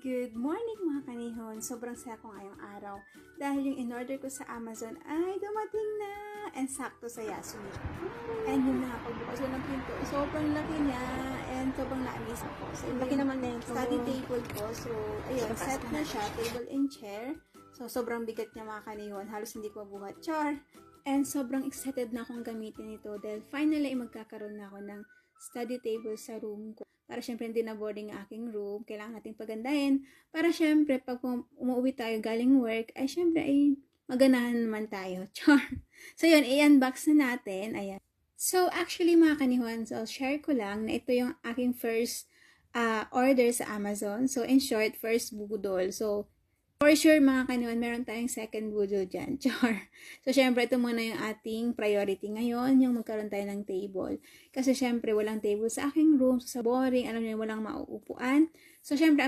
Good morning mga kanihon! Sobrang saya ko ngayong araw dahil yung in-order ko sa Amazon ay dumating na! And sakto sa Yasumi. And yung nakapagbukas ko ng pinto, sobrang laki niya and sobrang na-amaze ako. So, laki naman na yung study table ko. So, ayun, set na siya, table and chair. So, sobrang bigat niya mga kanihon. Halos hindi ko mabuhat. Char! And sobrang excited na akong gamitin ito dahil finally magkakaroon na ako ng study table sa room ko. Para syempre hindi na boring ang aking room. Kailangan natin pagandahin. Para syempre pag umuwi tayo galing work, ay syempre ay maganahan naman tayo. Char! So yun, i-unbox na natin. Ayan. So actually mga kanihon, so share ko lang na ito yung aking first order sa Amazon. So in short, first budol. So for sure mga kanihon, meron tayong second budol dyan. Char! So syempre ito muna yung ating priority ngayon, yung magkaroon tayo ng table. Kasi syempre walang table sa aking room, so sa boring, alam niyo walang mauupuan. So syempre